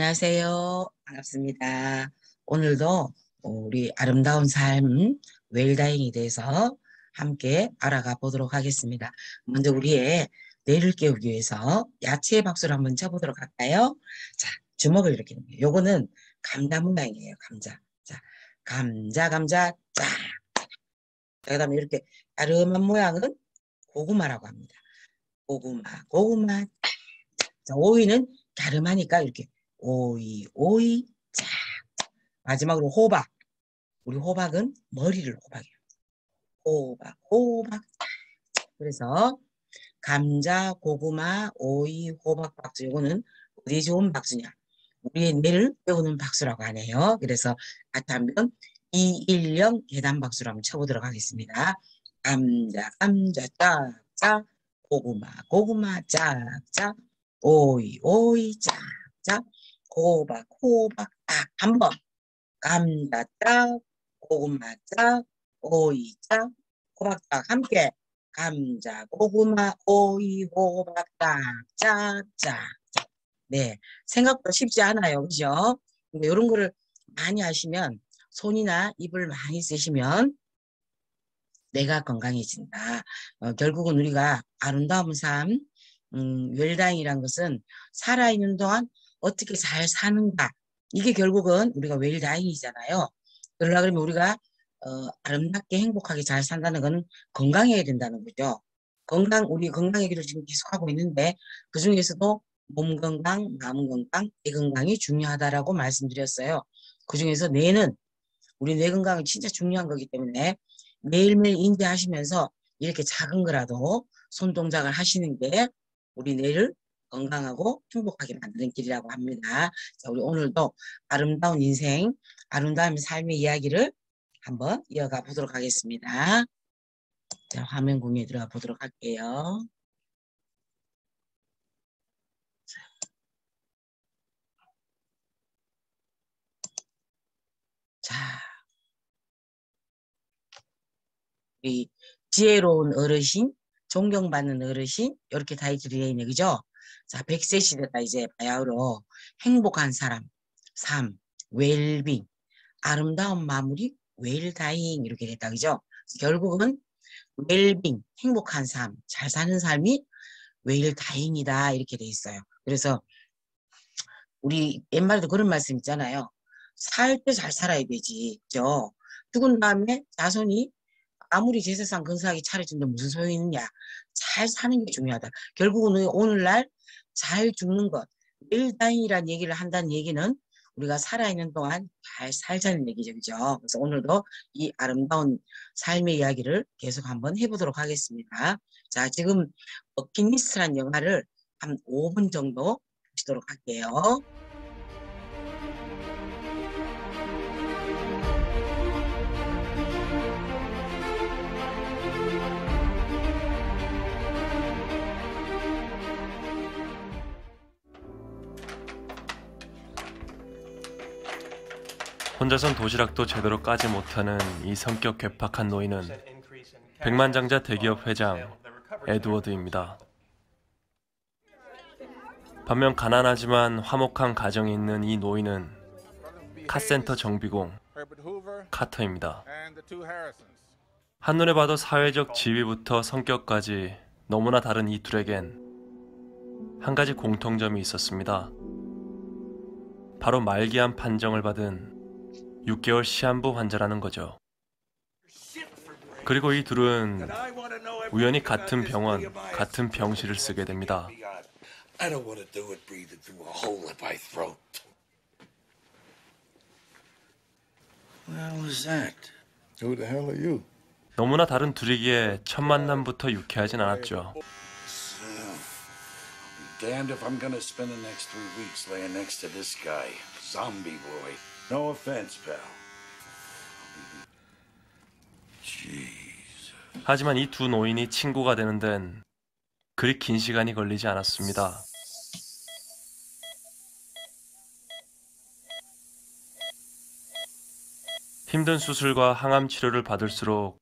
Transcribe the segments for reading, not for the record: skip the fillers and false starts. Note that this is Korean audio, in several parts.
안녕하세요. 반갑습니다. 오늘도 우리 아름다운 삶, 웰다잉에 대해서 함께 알아가 보도록 하겠습니다. 먼저 우리의 뇌를 깨우기 위해서 야채의 박수를 한번 쳐보도록 할까요? 자, 주먹을 이렇게 넣어요. 요거는 감자 모양이에요. 감자. 자, 감자, 짜. 그 다음에 이렇게 아름한 모양은 고구마라고 합니다. 고구마. 자, 오이는 갸름하니까 이렇게 오이, 자. 마지막으로 호박. 우리 호박은 머리를 호박이에요. 호박. 그래서 감자, 고구마, 오이, 호박 박수. 이거는 어디 좋은 박수냐? 우리의 뇌를 배우는 박수라고 하네요. 그래서 같이 한번 210 계단 박수로 한번 쳐보도록 하겠습니다. 감자, 짝짝. 고구마, 짝짝. 오이, 짝짝. 호박, 딱. 한번. 감자 짝, 고구마 짝, 오이 짝, 호박 짝 함께 감자, 고구마, 오이, 호박 짝. 네, 생각보다 쉽지 않아요, 그죠? 근데 이런 거를 많이 하시면 손이나 입을 많이 쓰시면 뇌가 건강해진다. 결국은 우리가 아름다운 삶, 웰다잉이란 것은 살아있는 동안 어떻게 잘 사는가. 이게 결국은 우리가 웰다잉이잖아요. 그러려 그러면 우리가 아름답게 행복하게 잘 산다는 것은 건강해야 된다는 거죠. 우리 건강 얘기를 지금 계속 하고 있는데 그 중에서도 몸 건강, 마음 건강, 뇌 건강이 중요하다라고 말씀드렸어요. 그 중에서 우리 뇌 건강이 진짜 중요한 거기 때문에 매일매일 인지하시면서 이렇게 작은 거라도 손동작을 하시는 게 우리 뇌를 건강하고 행복하게 만드는 길이라고 합니다. 자, 우리 오늘도 아름다운 인생, 아름다운 삶의 이야기를 한번 이어가 보도록 하겠습니다. 자, 화면 공유에 들어가 보도록 할게요. 자, 이 지혜로운 어르신, 존경받는 어르신 이렇게 타이틀이 되어 있네, 그죠? 자, 100세 시대다 이제 바야흐로 행복한 사람, 삶, 웰빙, 아름다운 마무리, 웰다잉 이렇게 됐다, 그죠? 결국은 웰빙, 행복한 삶, 잘 사는 삶이 웰다잉이다 이렇게 돼 있어요. 그래서 우리 옛말에도 그런 말씀 있잖아요. 살 때 잘 살아야 되지, 그죠? 죽은 다음에 자손이 아무리 제사상 근사하게 차려준데 무슨 소용이 있느냐. 잘 사는 게 중요하다. 결국은 오늘날 잘 죽는 것, 웰다잉이라는 얘기를 한다는 얘기는 우리가 살아있는 동안 잘 살자는 얘기죠. 그죠? 그래서 오늘도 이 아름다운 삶의 이야기를 계속 한번 해보도록 하겠습니다. 자, 지금 버킷리스트라는 영화를 한 5분 정도 보시도록 할게요. 혼자선 도시락도 제대로 까지 못하는 이 성격 괴팍한 노인은 백만장자 대기업 회장 에드워드입니다. 반면 가난하지만 화목한 가정이 있는 이 노인은 카센터 정비공 카터입니다. 한눈에 봐도 사회적 지위부터 성격까지 너무나 다른 이 둘에겐 한 가지 공통점이 있었습니다. 바로 말기암 판정을 받은 6개월 시한부 환자라는 거죠. 그리고 이 둘은 우연히 같은 병원, 같은 병실을 쓰게 됩니다. 너무나 다른 둘이기에 첫 만남부터 유쾌하진 않았죠. Damned if I'm gonna spend the next 3 weeks laying next to this guy, zombie boy. No offense, pal. Jeez. 하지만 이 두 노인이 친구가 되는 데는 그리 긴 시간이 걸리지 않았습니다. 힘든 수술과 항암 치료를 받을수록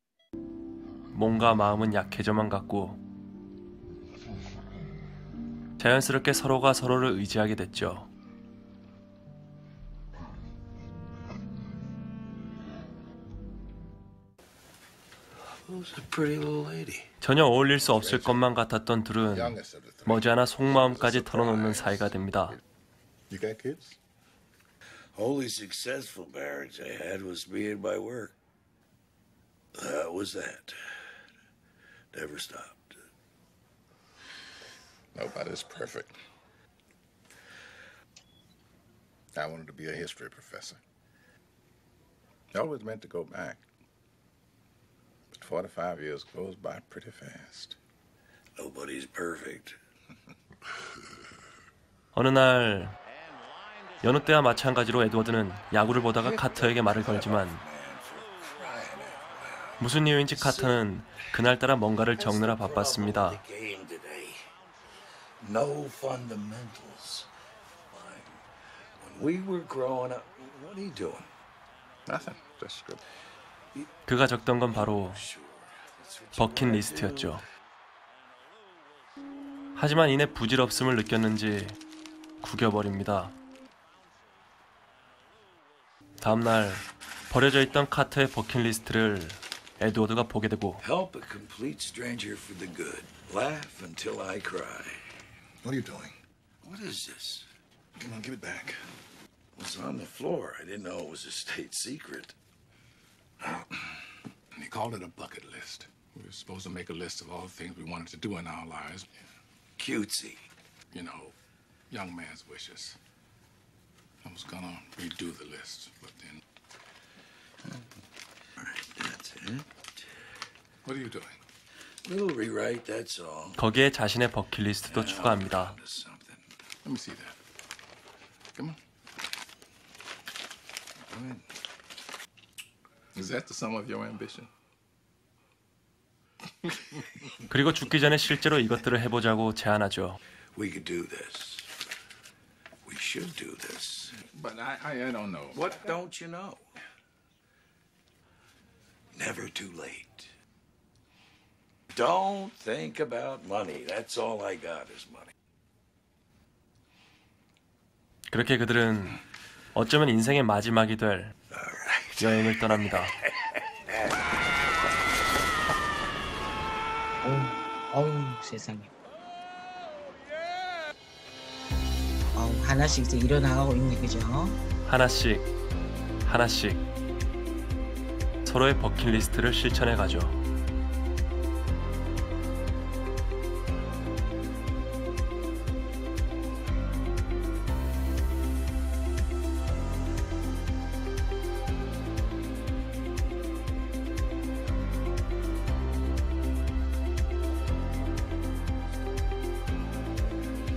몸과 마음은 약해져만 갔고 자연스럽게 서로가 서로를 의지하게 됐죠. Who's a pretty little lady? 전혀 어울릴 수 없을 것만 같았던 둘은 Youngest of the three. 머지않아 속마음까지 털어놓는 사이가 됩니다. You got kids? Only successful marriage I had was me and my work. That was that. Never stopped. Nobody's perfect. I wanted to be a history professor. I always meant to go back. But 45 years goes by pretty fast. Nobody's perfect. 어느 날 여느 때와 마찬가지로 에드워드는 야구를 보다가 카터에게 말을 걸지만 무슨 이유인지 카터는 그날따라 뭔가를 적느라 바빴습니다. No fundamentals. When we were growing up, what are you doing? Nothing. Just good. 그가 적던 건 바로 버킷리스트였죠. 하지만 이내 부질없음을 느꼈는지 구겨버립니다. 다음날 버려져 있던 카터의 버킷리스트를 에드워드가 보게 되고 Help a complete stranger for the good. Laugh until I cry. What are you doing? What is this? Come on, give it back. It was on the floor. I didn't know it was a state secret. He called it a bucket list. We were supposed to make a list of all the things we wanted to do in our lives. Cutesy. You know, young man's wishes. I was gonna redo the list, but then... All right, that's it. What are you doing? Little rewrite, that's all. 거기에 자신의 버킷리스트도 추가합니다. Just something. Let me see that. Come on. Go ahead. Is that the sum of your ambition? 그리고 죽기 전에 실제로 이것들을 해보자고 제안하죠. We could do this. We should do this. But I don't know. What don't you know? Never too late. Don't think about money. That's all I got is money. 그렇게 그들은 어쩌면 인생의 마지막이 될 All right. 여행을 떠납니다. 어우, 세상에. 하나씩 이제 일어나가고 있네, 그죠? 하나씩 하나씩 서로의 버킷리스트를 실천해 가죠.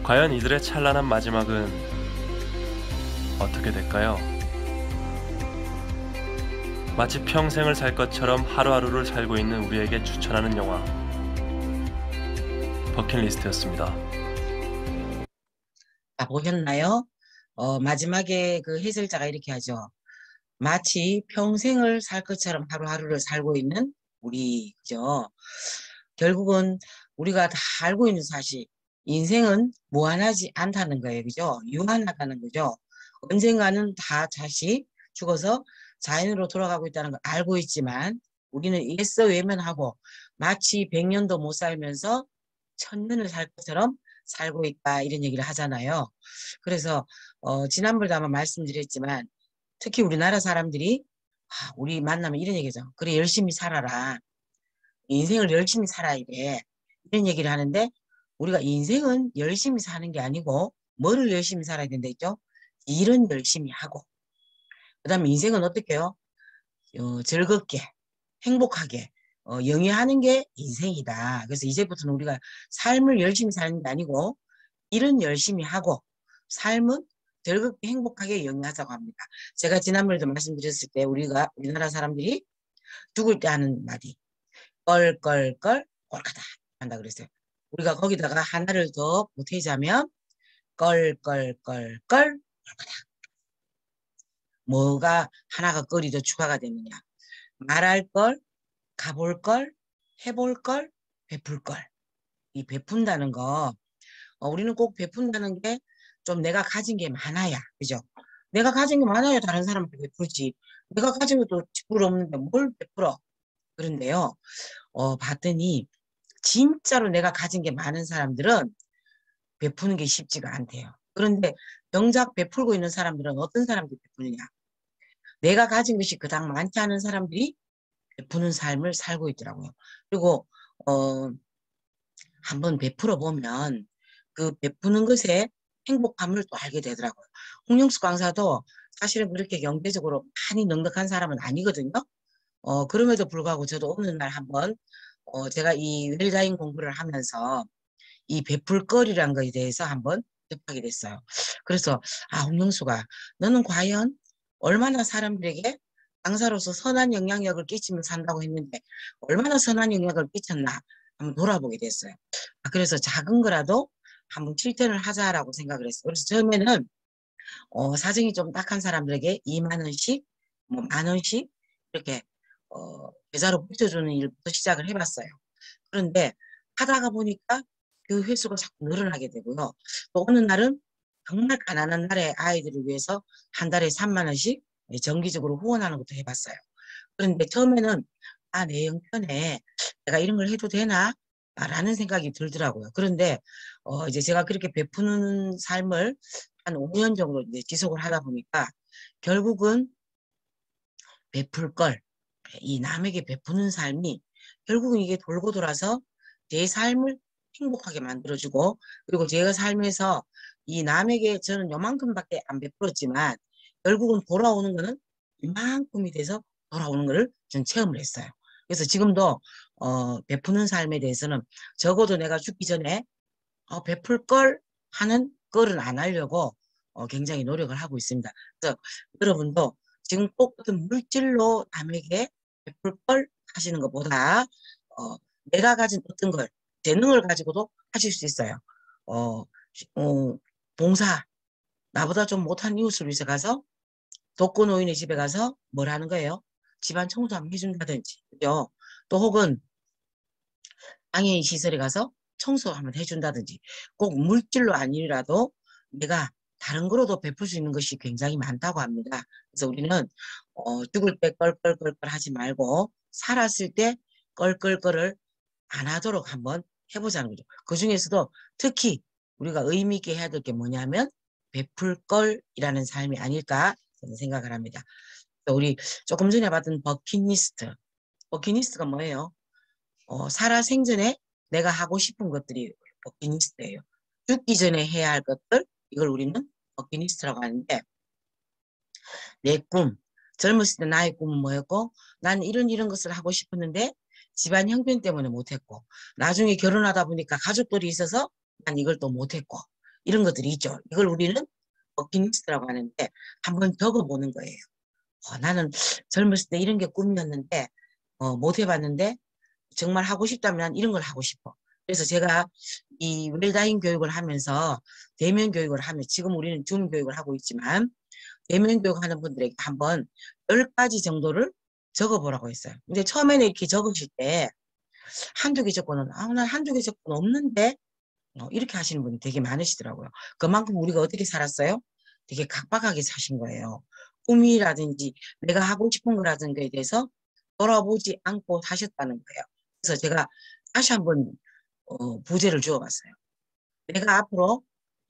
과연 이들의 찬란한 마지막은 어떻게 될까요? 마치 평생을 살 것처럼 하루하루를 살고 있는 우리에게 추천하는 영화 버킷리스트였습니다. 보셨나요? 마지막에 그 해설자가 이렇게 하죠. 마치 평생을 살 것처럼 하루하루를 살고 있는 우리, 그죠? 결국은 우리가 다 알고 있는 사실, 인생은 무한하지 않다는 거예요. 그죠? 유한하다는 거죠. 언젠가는 다 다시 죽어서 자연으로 돌아가고 있다는 걸 알고 있지만 우리는 애써 외면하고 마치 100년도 못 살면서 1000년을 살 것처럼 살고 있다 이런 얘기를 하잖아요. 그래서 지난번에도 아마 말씀드렸지만 특히 우리나라 사람들이 우리 만나면 이런 얘기죠. 그래 열심히 살아라. 인생을 열심히 살아야 돼. 이런 얘기를 하는데 우리가 인생은 열심히 사는 게 아니고 뭐를 열심히 살아야 된다 했죠? 일은 열심히 하고 그 다음에 인생은 어떻게 해요? 즐겁게 행복하게 영위하는 게 인생이다. 그래서 이제부터는 우리가 삶을 열심히 사는 게 아니고 일은 열심히 하고 삶은 즐겁게 행복하게 영위하자고 합니다. 제가 지난번에도 말씀드렸을 때 우리나라 사람들이 죽을 때 하는 말이 껄껄껄 꼴까다 한다 그랬어요. 우리가 거기다가 하나를 더 보태자면 껄껄껄껄 꼴까다. 뭐가 하나가 껄이 더 추가가 되느냐. 말할 걸, 가볼 걸, 해볼 걸, 베풀 걸. 이 베푼다는 거 우리는 꼭 베푼다는 게 좀 내가 가진 게 많아야, 그죠? 내가 가진 게 많아야 다른 사람한테 베풀지. 내가 가진 것도 지불 없는데 뭘 베풀어? 그런데요. 봤더니 진짜로 내가 가진 게 많은 사람들은 베푸는 게 쉽지가 않대요. 그런데 정작 베풀고 있는 사람들은 어떤 사람들이 베푸느냐? 내가 가진 것이 그닥 많지 않은 사람들이 베푸는 삶을 살고 있더라고요. 그리고 한번 베풀어 보면 그 베푸는 것에 행복함을 또 알게 되더라고요. 홍영수 강사도 사실은 그렇게 경제적으로 많이 넉넉한 사람은 아니거든요. 그럼에도 불구하고 저도 어느 날 한번 제가 이 웰다잉 공부를 하면서 이 베풀거리란 것에 대해서 한번 접하게 됐어요. 그래서 홍영수가 너는 과연 얼마나 사람들에게 강사로서 선한 영향력을 끼치면 산다고 했는데 얼마나 선한 영향력을 끼쳤나 한번 돌아보게 됐어요. 그래서 작은 거라도 한번 실천을 하자라고 생각을 했어요. 그래서 처음에는 사정이 좀 딱한 사람들에게 2만 원씩, 뭐 만 원씩 이렇게 계좌로 붙여주는 일부터 시작을 해봤어요. 그런데 하다가 보니까 그 횟수가 자꾸 늘어나게 되고요. 또 어느 날은 정말 가난한 나라의 아이들을 위해서 한 달에 3만 원씩 정기적으로 후원하는 것도 해봤어요. 그런데 처음에는 내 형편에 내가 이런 걸 해도 되나? 라는 생각이 들더라고요. 그런데 이제 제가 그렇게 베푸는 삶을 한 5년 정도 이제 지속을 하다 보니까 결국은 베풀 걸, 이 남에게 베푸는 삶이 결국은 이게 돌고 돌아서 제 삶을 행복하게 만들어주고, 그리고 제가 살면서 이 남에게 저는 요만큼밖에 안 베풀었지만 결국은 돌아오는 거는 이만큼이 돼서 돌아오는 거를 전 체험을 했어요. 그래서 지금도 베푸는 삶에 대해서는 적어도 내가 죽기 전에 베풀 걸 하는 걸은 안 하려고 굉장히 노력을 하고 있습니다. 그래서 여러분도 지금 꼭 어떤 물질로 남에게 베풀 걸 하시는 것보다 내가 가진 어떤 걸, 재능을 가지고도 하실 수 있어요. 봉사, 나보다 좀 못한 이웃을 위해서 가서 독거노인의 집에 가서 뭘 하는 거예요? 집안 청소 한번 해준다든지, 그죠? 또 혹은 장애인 시설에 가서 청소 한번 해준다든지, 꼭 물질로 아니라도 내가 다른 거로도 베풀 수 있는 것이 굉장히 많다고 합니다. 그래서 우리는 죽을 때 껄껄껄껄 하지 말고 살았을 때 껄껄껄을 안 하도록 한번 해보자는 거죠. 그 중에서도 특히 우리가 의미 있게 해야 될 게 뭐냐면 베풀 걸이라는 삶이 아닐까 저는 생각을 합니다. 우리 조금 전에 봤던 버킷리스트. 버킷리스트가 뭐예요? 살아 생전에 내가 하고 싶은 것들이 버킷리스트예요. 죽기 전에 해야 할 것들, 이걸 우리는 버킷리스트라고 하는데, 내 꿈, 젊었을 때 나의 꿈은 뭐였고, 난 이런 것을 하고 싶었는데 집안 형편 때문에 못했고, 나중에 결혼하다 보니까 가족들이 있어서 난 이걸 또 못했고, 이런 것들이 있죠. 이걸 우리는 버킷리스트라고 하는데 한번 적어보는 거예요. 나는 젊었을 때 이런 게 꿈이었는데 못 해봤는데 정말 하고 싶다면 이런 걸 하고 싶어. 그래서 제가 이 웰다잉 교육을 하면서 대면 교육을 하면, 지금 우리는 줌 교육을 하고 있지만 대면 교육하는 분들에게 한번 10가지 정도를 적어보라고 했어요. 근데 처음에는 이렇게 적으실 때 한두 개 적고는 난 한두 개 적고는 없는데 이렇게 하시는 분이 되게 많으시더라고요. 그만큼 우리가 어떻게 살았어요? 되게 각박하게 사신 거예요. 꿈이라든지 내가 하고 싶은 거라든지에 대해서 돌아보지 않고 사셨다는 거예요. 그래서 제가 다시 한번 부제를 주어봤어요. 내가 앞으로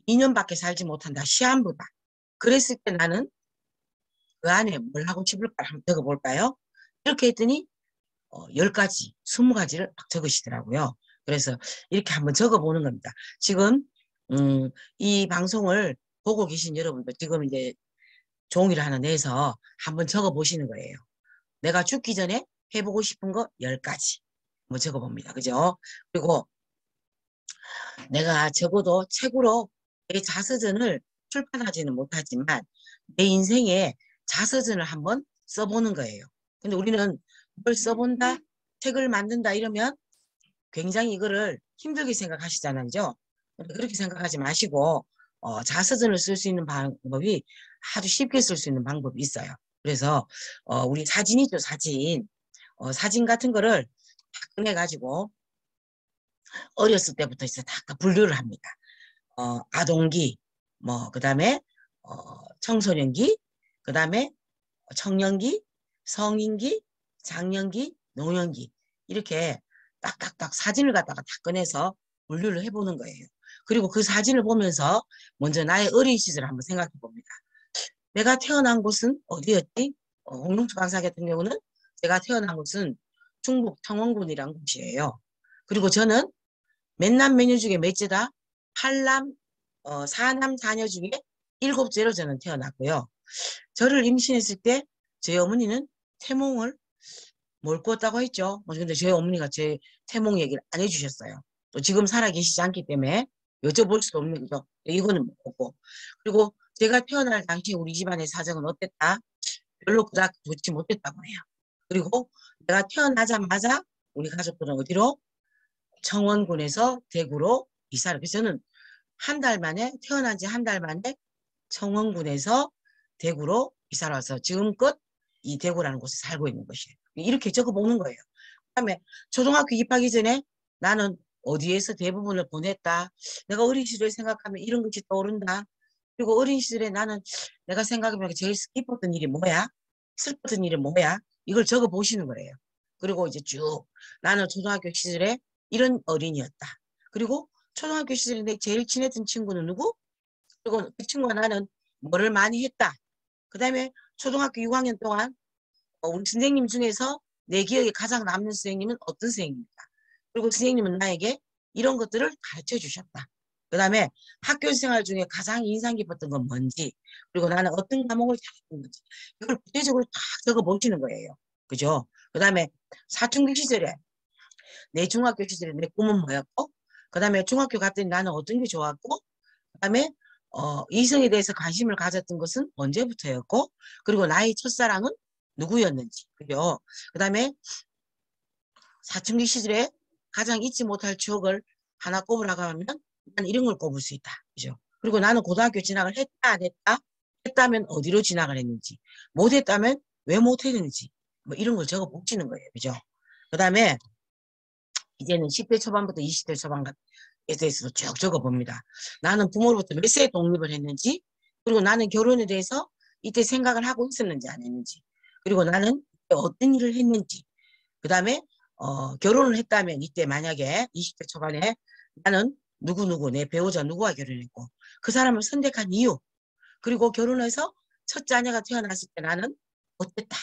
2년밖에 살지 못한다. 시한부다. 그랬을 때 나는 그 안에 뭘 하고 싶을까 한번 적어볼까요? 이렇게 했더니 10가지, 20가지를 막 적으시더라고요. 그래서 이렇게 한번 적어보는 겁니다. 지금 이 방송을 보고 계신 여러분도 지금 이제 종이를 하나 내서 한번 적어보시는 거예요. 내가 죽기 전에 해보고 싶은 거 10가지 뭐 적어봅니다. 그죠? 그리고 내가 적어도 책으로 내 자서전을 출판하지는 못하지만 내 인생에 자서전을 한번 써보는 거예요. 근데 우리는 뭘 써본다, 책을 만든다 이러면 굉장히 이거를 힘들게 생각하시잖아요. 그죠? 그렇게 생각하지 마시고 자서전을 쓸 수 있는 방법이 아주 쉽게 쓸 수 있는 방법이 있어요. 그래서 우리 사진 있죠, 사진. 사진 같은 거를 다 꺼내가지고 어렸을 때부터 이제 다 분류를 합니다. 아동기, 그 다음에 청소년기, 그 다음에 청년기, 성인기, 장년기, 노년기 이렇게 딱딱딱 사진을 갖다가 다 꺼내서 분류를 해보는 거예요. 그리고 그 사진을 보면서 먼저 나의 어린 시절을 한번 생각해 봅니다. 내가 태어난 곳은 어디였지? 홍룡수 강사 같은 경우는 제가 태어난 곳은 충북 청원군이라는 곳이에요. 그리고 저는 몇남 몇녀 중에 몇째다? 8남, 4남 4녀 중에 7째로 저는 태어났고요. 저를 임신했을 때 저희 어머니는 태몽을 뭘 꿨다고 했죠. 근데 저희 어머니가 제 태몽 얘기를 안 해주셨어요. 또 지금 살아계시지 않기 때문에 여쭤볼 수도 없는 거죠. 이거는 못 꿨고. 그리고 제가 태어날 당시 우리 집안의 사정은 어땠다? 별로 그닥 좋지 못했다고 해요. 그리고 내가 태어나자마자 우리 가족들은 어디로? 청원군에서 대구로 이사를. 그래서 저는 한 달 만에, 태어난 지 한 달 만에 청원군에서 대구로 이사를 와서 지금껏 이 대구라는 곳에 살고 있는 것이에요. 이렇게 적어보는 거예요. 그다음에 초등학교 입학하기 전에 나는 어디에서 대부분을 보냈다. 내가 어린 시절을 생각하면 이런 것이 떠오른다. 그리고 어린 시절에 나는 내가 생각해보니까 제일 기뻤던 일이 뭐야? 슬펐던 일이 뭐야? 이걸 적어보시는 거예요. 그리고 이제 쭉 나는 초등학교 시절에 이런 어린이였다. 그리고 초등학교 시절에 내 제일 친했던 친구는 누구? 그리고 그 친구가 나는 뭐를 많이 했다. 그 다음에 초등학교 6학년 동안 우리 선생님 중에서 내 기억에 가장 남는 선생님은 어떤 선생님입니까? 그리고 선생님은 나에게 이런 것들을 가르쳐 주셨다. 그 다음에 학교 생활 중에 가장 인상 깊었던 건 뭔지, 그리고 나는 어떤 과목을 잘했던 건지, 이걸 구체적으로 딱 적어 보시는 거예요. 그죠? 그 다음에 사춘기 시절에, 내 중학교 시절에 내 꿈은 뭐였고, 그 다음에 중학교 갔더니 나는 어떤 게 좋았고, 그 다음에 이성에 대해서 관심을 가졌던 것은 언제부터였고, 그리고 나의 첫사랑은 누구였는지, 그죠? 그 다음에 사춘기 시절에 가장 잊지 못할 추억을 하나 꼽으라고 하면 난 이런 걸 꼽을 수 있다. 그죠? 그리고 나는 고등학교 진학을 했다, 안 했다? 했다면 어디로 진학을 했는지, 못했다면 왜 못했는지, 뭐 이런 걸 적어 봅시는 거예요. 그죠? 그 다음에 이제는 10대 초반부터 20대 초반에 대해서도 쭉 적어 봅니다. 나는 부모로부터 몇 세에 독립을 했는지, 그리고 나는 결혼에 대해서 이때 생각을 하고 있었는지 안 했는지, 그리고 나는 어떤 일을 했는지, 그 다음에 결혼을 했다면 이때 만약에 20대 초반에 나는 누구누구 내 배우자 누구와 결혼했고 그 사람을 선택한 이유, 그리고 결혼해서 첫 자녀가 태어났을 때 나는 어땠다,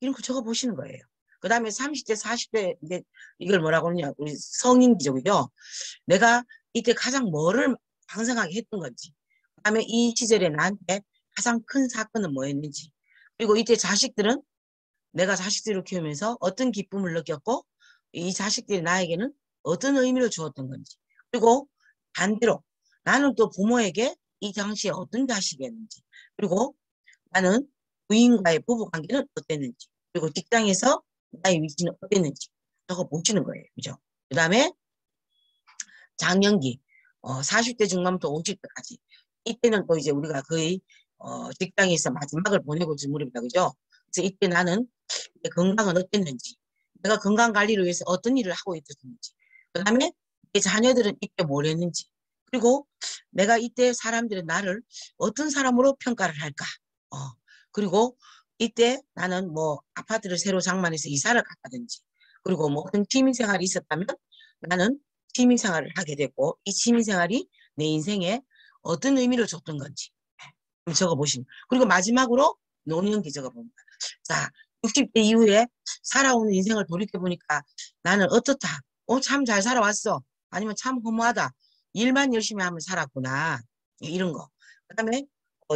이런 거 적어 보시는 거예요. 그 다음에 30대 40대 이걸 뭐라고 하느냐, 우리 성인 기적이죠. 내가 이때 가장 뭐를 방생하게 했던 건지, 그 다음에 이 시절에 나한테 가장 큰 사건은 뭐였는지, 그리고 이때 자식들은 내가 자식들을 키우면서 어떤 기쁨을 느꼈고 이 자식들이 나에게는 어떤 의미를 주었던 건지, 그리고 반대로 나는 또 부모에게 이 당시에 어떤 자식이었는지, 그리고 나는 부인과의 부부관계는 어땠는지, 그리고 직장에서 나의 위치는 어땠는지 저거 보시는 거예요. 그죠? 그 다음에 장년기 40대 중반부터 50대까지, 이때는 또 이제 우리가 거의 직장에서 마지막을 보내고 있는 무렵이다. 그죠? 그래서 이때 나는 내 건강은 어땠는지, 내가 건강 관리를 위해서 어떤 일을 하고 있었는지, 그 다음에 내 자녀들은 이때 뭘 했는지, 그리고 내가 이때 사람들은 나를 어떤 사람으로 평가를 할까, 그리고 이때 나는 뭐 아파트를 새로 장만해서 이사를 갔다든지, 그리고 뭐 어떤 취미생활이 있었다면 나는 취미생활을 하게 됐고 이 취미생활이 내 인생에 어떤 의미를 줬던 건지 적어보시면, 그리고 마지막으로 노년기 적어봅니다. 자, 60대 이후에 살아온 인생을 돌이켜보니까 나는 어떻다? 참 잘 살아왔어. 아니면 참 허무하다. 일만 열심히 하면 살았구나. 이런 거. 그 다음에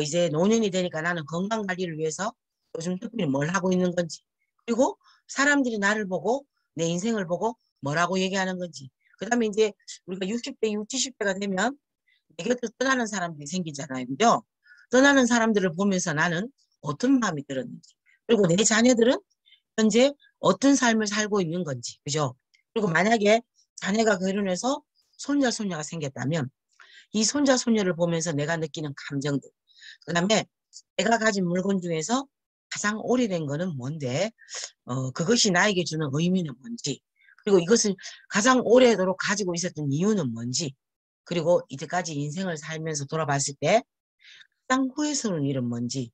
이제 노년이 되니까 나는 건강관리를 위해서 요즘 특별히 뭘 하고 있는 건지, 그리고 사람들이 나를 보고 내 인생을 보고 뭐라고 얘기하는 건지, 그 다음에 이제 우리가 60대 이후 70대가 되면 내 곁을 떠나는 사람들이 생기잖아요. 그죠? 떠나는 사람들을 보면서 나는 어떤 마음이 들었는지, 그리고 내 자녀들은 현재 어떤 삶을 살고 있는 건지, 그죠? 그리고 만약에 자녀가 결혼해서 손자, 손녀가 생겼다면 이 손자, 손녀를 보면서 내가 느끼는 감정들, 그 다음에 내가 가진 물건 중에서 가장 오래된 거는 뭔데, 그것이 나에게 주는 의미는 뭔지, 그리고 이것을 가장 오래도록 가지고 있었던 이유는 뭔지, 그리고 이때까지 인생을 살면서 돌아봤을 때 가장 후회스러운 일은 뭔지,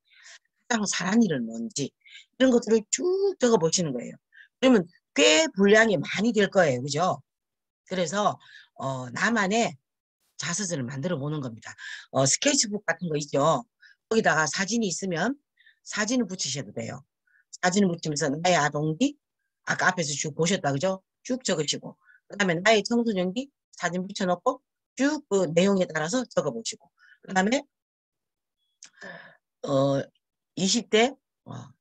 가장 잘한 일은 뭔지, 이런 것들을 쭉 적어보시는 거예요. 그러면 꽤 분량이 많이 될 거예요. 그죠? 그래서 나만의 자서전을 만들어 보는 겁니다. 스케치북 같은 거 있죠. 거기다가 사진이 있으면 사진을 붙이셔도 돼요. 사진을 붙이면서 나의 아동기, 아까 앞에서 쭉 보셨다, 그죠? 쭉 적으시고. 그 다음에 나의 청소년기 사진 붙여놓고 쭉 그 내용에 따라서 적어보시고. 그 다음에, 20대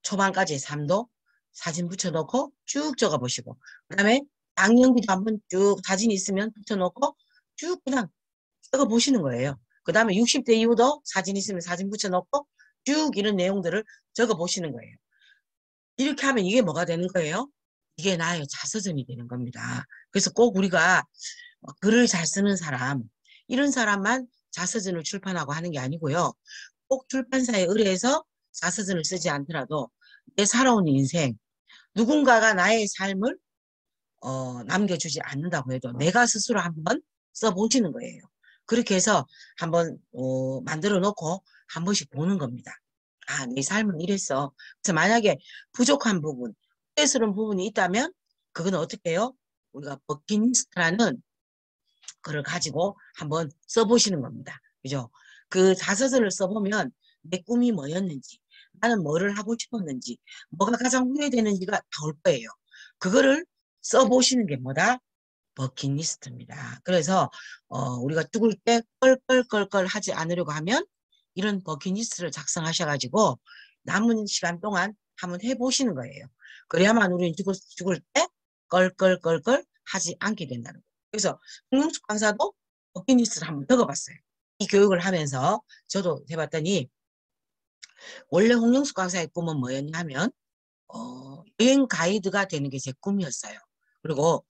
초반까지의 삶도 사진 붙여놓고 쭉 적어보시고. 그 다음에 작년기도 한번 쭉 사진 있으면 붙여놓고 쭉 그냥 적어보시는 거예요. 그 다음에 60대 이후도 사진 있으면 사진 붙여놓고 쭉 이런 내용들을 적어보시는 거예요. 이렇게 하면 이게 뭐가 되는 거예요? 이게 나의 자서전이 되는 겁니다. 그래서 꼭 우리가 글을 잘 쓰는 사람, 이런 사람만 자서전을 출판하고 하는 게 아니고요. 꼭 출판사에 의뢰해서 자서전을 쓰지 않더라도 내 살아온 인생, 누군가가 나의 삶을 남겨주지 않는다고 해도 내가 스스로 한번 써보시는 거예요. 그렇게 해서 한번 만들어 놓고 한 번씩 보는 겁니다. 아, 내 삶은 이랬어. 그래서 만약에 부족한 부분, 후회스러운 부분이 있다면 그건 어떻게 해요? 우리가 버킷리스트라는 그걸 가지고 한번 써보시는 겁니다. 그죠? 그 자서전을 써보면 내 꿈이 뭐였는지, 나는 뭐를 하고 싶었는지, 뭐가 가장 후회되는지가 나올 거예요. 그거를 써보시는 게 뭐다? 버킷리스트입니다. 그래서 우리가 죽을 때 껄껄껄껄 하지 않으려고 하면 이런 버킷리스트를 작성하셔가지고 남은 시간 동안 한번 해보시는 거예요. 그래야만 우리는 죽을 때 껄껄껄껄 하지 않게 된다는 거예요. 그래서 홍영숙 강사도 버킷리스트를 한번 적어봤어요. 이 교육을 하면서 저도 해봤더니 원래 홍영숙 강사의 꿈은 뭐였냐 하면 여행 가이드가 되는 게 제 꿈이었어요. 그리고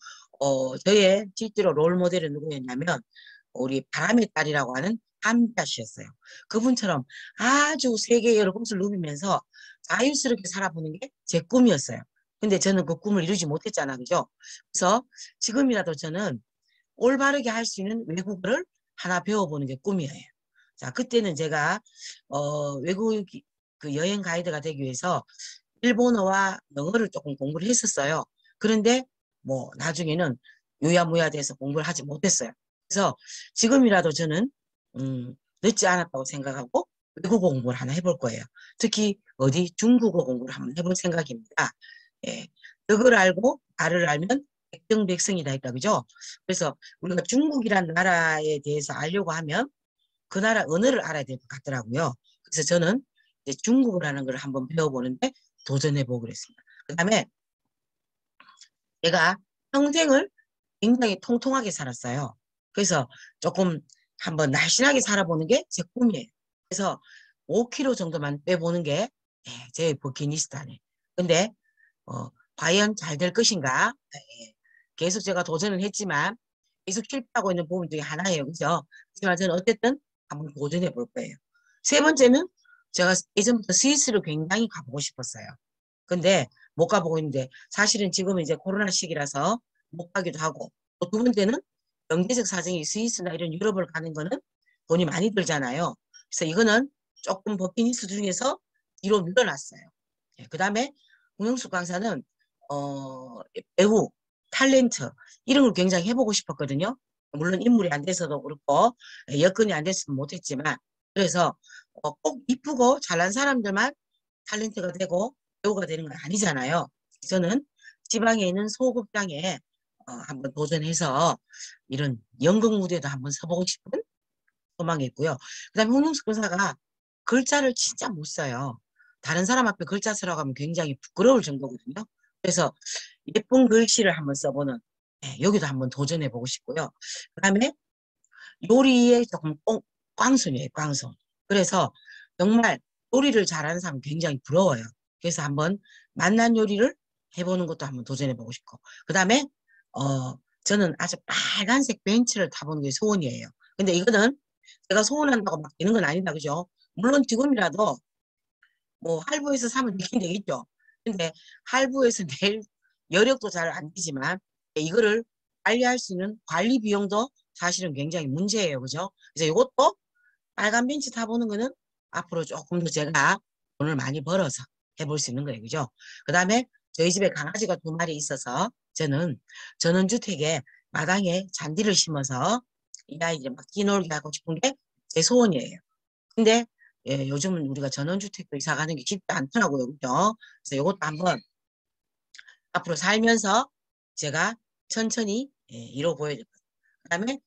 저의 실제로 롤 모델은 누구였냐면 우리 바람의 딸이라고 하는 한비아 씨였어요. 그분처럼 아주 세계 여러 곳을 누비면서 자유스럽게 살아보는 게 제 꿈이었어요. 근데 저는 그 꿈을 이루지 못했잖아, 그죠? 그래서 지금이라도 저는 올바르게 할 수 있는 외국어를 하나 배워보는 게 꿈이에요. 자, 그때는 제가 외국 그 여행 가이드가 되기 위해서 일본어와 영어를 조금 공부를 했었어요. 그런데 뭐 나중에는 유야무야 돼서 공부를 하지 못했어요. 그래서 지금이라도 저는 늦지 않았다고 생각하고 외국어 공부를 하나 해볼 거예요. 특히 어디 중국어 공부를 한번 해볼 생각입니다. 예, 그걸 알고 나를 알면 백정백승이다 했다, 그죠? 그래서 우리가 중국이라는 나라에 대해서 알려고 하면 그 나라 언어를 알아야 될 것 같더라고요. 그래서 저는 이제 중국어라는 걸 한번 배워보는데 도전해보기로 했습니다. 그 다음에 제가 평생을 굉장히 통통하게 살았어요. 그래서 조금 한번 날씬하게 살아보는 게 제 꿈이에요. 그래서 5kg 정도만 빼보는 게 제 버킷리스트 안에. 근데 과연 잘 될 것인가? 계속 제가 도전을 했지만 계속 실패하고 있는 부분 중에 하나예요. 그죠? 하지만 저는 어쨌든 한번 도전해 볼 거예요. 세 번째는 제가 예전부터 스위스를 굉장히 가보고 싶었어요. 근데 못 가보고 있는데 사실은 지금은 이제 코로나 시기라서 못 가기도 하고 또 두 번째는 경제적 사정이 스위스나 이런 유럽을 가는 거는 돈이 많이 들잖아요. 그래서 이거는 조금 버킷리스트 중에서 뒤로 밀어놨어요. 그 다음에 홍영숙 강사는 배우, 탤런트 이런 걸 굉장히 해보고 싶었거든요. 물론 인물이 안 돼서도 그렇고 여건이 안 됐으면 못했지만 그래서 꼭 이쁘고 잘난 사람들만 탤런트가 되고 배우가 되는 건 아니잖아요. 저는 지방에 있는 소극장에 한번 도전해서 이런 연극 무대도 한번 서보고 싶은 소망이 있고요. 그 다음에 홍영숙 교사가 글자를 진짜 못 써요. 다른 사람 앞에 글자 쓰라고 하면 굉장히 부끄러울 정도거든요. 그래서 예쁜 글씨를 한번 써보는 여기도 한번 도전해보고 싶고요. 그 다음에 요리에 조금 꽝손이에요, 꽝손. 그래서 정말 요리를 잘하는 사람 굉장히 부러워요. 그래서 한번 맛난 요리를 해보는 것도 한번 도전해보고 싶고. 그 다음에 저는 아주 빨간색 벤츠를 타보는 게 소원이에요. 근데 이거는 제가 소원한다고 막 되는 건 아니다, 그죠? 물론 지금이라도 뭐 할부에서 사면 되긴 되겠죠. 근데 할부에서 낼 여력도 잘 안 되지만 이거를 관리할 수 있는 관리 비용도 사실은 굉장히 문제예요, 그죠? 그래서 이것도 빨간 벤츠 타보는 거는 앞으로 조금 더 제가 돈을 많이 벌어서 해볼 수 있는 거예요, 그죠? 그 다음에 저희 집에 강아지가 2마리 있어서 저는 전원주택에 마당에 잔디를 심어서 이 아이들 막 뛰놀게 하고 싶은 게 제 소원이에요. 근데 예, 요즘은 우리가 전원주택도 이사 가는 게 쉽지 않더라고요. 그죠? 그래서 이것도 한번 앞으로 살면서 제가 천천히 예, 이뤄보여야 될 것 같아요. 그다음에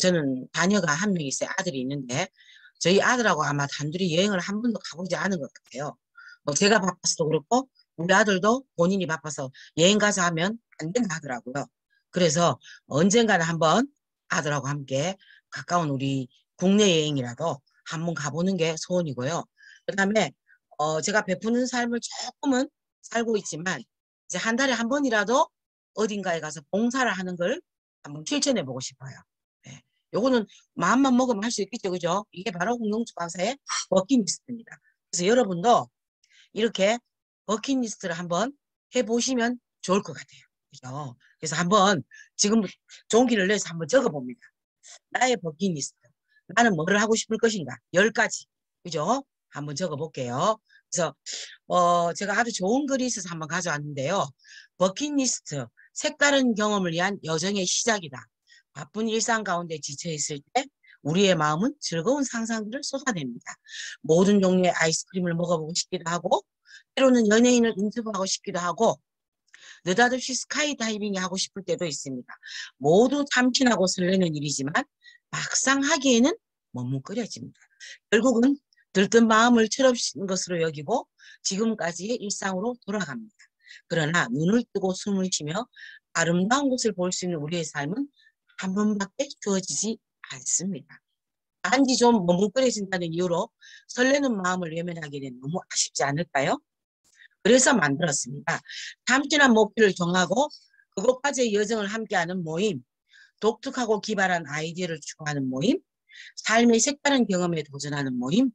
저는 자녀가 한 명 있어요. 아들이 있는데 저희 아들하고 아마 단둘이 여행을 한 번도 가보지 않은 것 같아요. 제가 바빠서도 그렇고 우리 아들도 본인이 바빠서 여행 가자 하면 안 된다 하더라고요. 그래서 언젠가는 한번 아들하고 함께 가까운 우리 국내 여행이라도 한번 가보는 게 소원이고요. 그다음에 제가 베푸는 삶을 조금은 살고 있지만 이제 한 달에 한 번이라도 어딘가에 가서 봉사를 하는 걸 한번 실천해 보고 싶어요. 네. 요거는 마음만 먹으면 할 수 있겠죠, 그죠? 이게 바로 공동체 강사의 버킷리스트입니다. 그래서 여러분도 이렇게 버킷리스트를 한번 해보시면 좋을 것 같아요. 그죠? 그래서 한번 지금 종기를 내서 한번 적어봅니다. 나의 버킷리스트. 나는 뭐를 하고 싶을 것인가? 10가지. 그죠? 한번 적어볼게요. 그래서 제가 아주 좋은 글이 있어서 한번 가져왔는데요. 버킷리스트, 색다른 경험을 위한 여정의 시작이다. 바쁜 일상 가운데 지쳐있을 때 우리의 마음은 즐거운 상상들을 쏟아냅니다. 모든 종류의 아이스크림을 먹어보고 싶기도 하고 때로는 연예인을 인터뷰하고 싶기도 하고 느닷없이 스카이다이빙이 하고 싶을 때도 있습니다. 모두 참신하고 설레는 일이지만 막상 하기에는 머뭇거려집니다. 결국은 들뜬 마음을 철없는 것으로 여기고 지금까지의 일상으로 돌아갑니다. 그러나 눈을 뜨고 숨을 쉬며 아름다운 것을 볼 수 있는 우리의 삶은 한 번밖에 주어지지 않습니다. 단지 좀 머뭇거려진다는 이유로 설레는 마음을 외면하게 되면 너무 아쉽지 않을까요? 그래서 만들었습니다. 참신한 목표를 정하고 그것까지의 여정을 함께하는 모임, 독특하고 기발한 아이디어를 추구하는 모임, 삶의 색다른 경험에 도전하는 모임,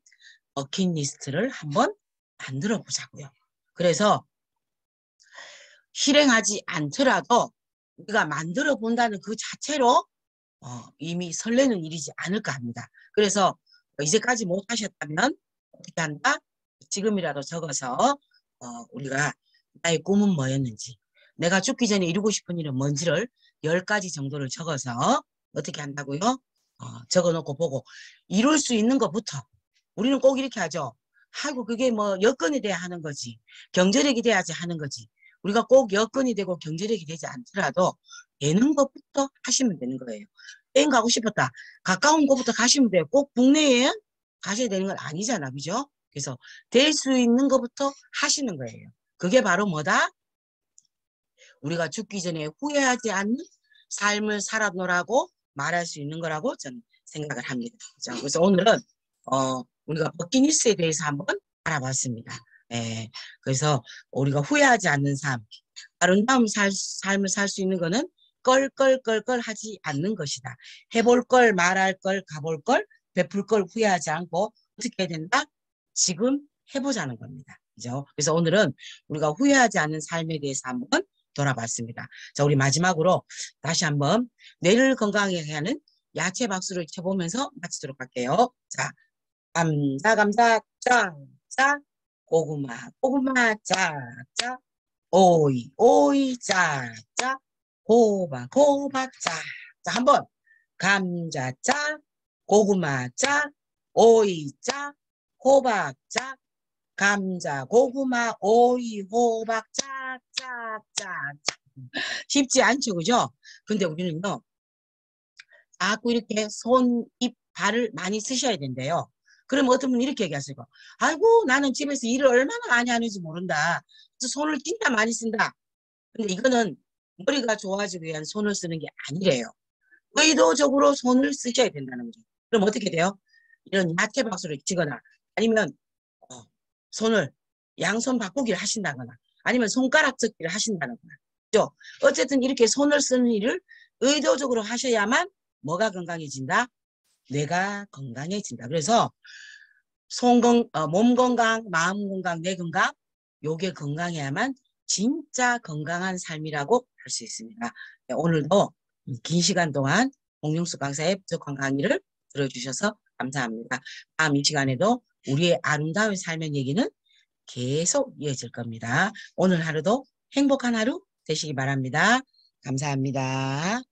버킷리스트를 한번 만들어 보자고요. 그래서 실행하지 않더라도 우리가 만들어 본다는 그 자체로 이미 설레는 일이지 않을까 합니다. 그래서 이제까지 못 하셨다면 어떻게 한다? 지금이라도 적어서 우리가 나의 꿈은 뭐였는지, 내가 죽기 전에 이루고 싶은 일은 뭔지를 10가지 정도를 적어서 어떻게 한다고요? 적어놓고 보고 이룰 수 있는 것부터 우리는 꼭 이렇게 하죠. 아이고 그게 뭐 여건이 돼야 하는 거지. 경제력이 돼야지 하는 거지. 우리가 꼭 여건이 되고 경제력이 되지 않더라도 되는 것부터 하시면 되는 거예요. 여행 가고 싶었다. 가까운 곳부터 가시면 돼요. 꼭 국내에 가셔야 되는 건 아니잖아. 그죠? 그래서 될 수 있는 것부터 하시는 거예요. 그게 바로 뭐다? 우리가 죽기 전에 후회하지 않는 삶을 살아노라고 말할 수 있는 거라고 저는 생각을 합니다. 자, 그래서 오늘은 우리가 버킷리스트에 대해서 한번 알아봤습니다. 네, 그래서 우리가 후회하지 않는 삶, 아름다운 삶을 살 수 있는 거는 껄껄껄껄 하지 않는 것이다. 해볼 걸, 말할 걸, 가볼 걸, 베풀 걸 후회하지 않고 어떻게 해야 된다? 지금 해보자는 겁니다. 그죠? 그래서 오늘은 우리가 후회하지 않는 삶에 대해서 한번 돌아봤습니다. 자, 우리 마지막으로 다시 한번 뇌를 건강하게 하는 야채 박수를 쳐보면서 마치도록 할게요. 자, 감자, 감자, 짜, 짜, 고구마, 고구마, 짜, 짜, 오이, 오이, 짜, 짜, 호박, 호박, 짜. 자, 한번 감자, 짜, 고구마, 짜, 오이, 짜, 호박, 짜, 감자, 고구마, 오이, 호박, 짜, 짜, 짜, 짜. 쉽지 않죠, 그죠? 근데 우리는요, 자꾸 이렇게 손, 입, 발을 많이 쓰셔야 된대요. 그럼 어떤 분이 이렇게 얘기하세요. 아이고, 나는 집에서 일을 얼마나 많이 하는지 모른다. 그래서 손을 진짜 많이 쓴다. 근데 이거는 머리가 좋아지기 위한 손을 쓰는 게 아니래요. 의도적으로 손을 쓰셔야 된다는 거죠. 그럼 어떻게 돼요? 이런 야채 박수를 치거나 아니면 손을 양손 바꾸기를 하신다거나 아니면 손가락 접기를 하신다거나 그죠? 어쨌든 이렇게 손을 쓰는 일을 의도적으로 하셔야만 뭐가 건강해진다? 뇌가 건강해진다. 그래서 몸 건강, 마음 건강, 뇌 건강 요게 건강해야만 진짜 건강한 삶이라고 할 수 있습니다. 네, 오늘도 긴 시간 동안 공룡수 강사의 부족한 강의를 들어주셔서 감사합니다. 다음 이 시간에도 우리의 아름다운 삶의 얘기는 계속 이어질 겁니다. 오늘 하루도 행복한 하루 되시기 바랍니다. 감사합니다.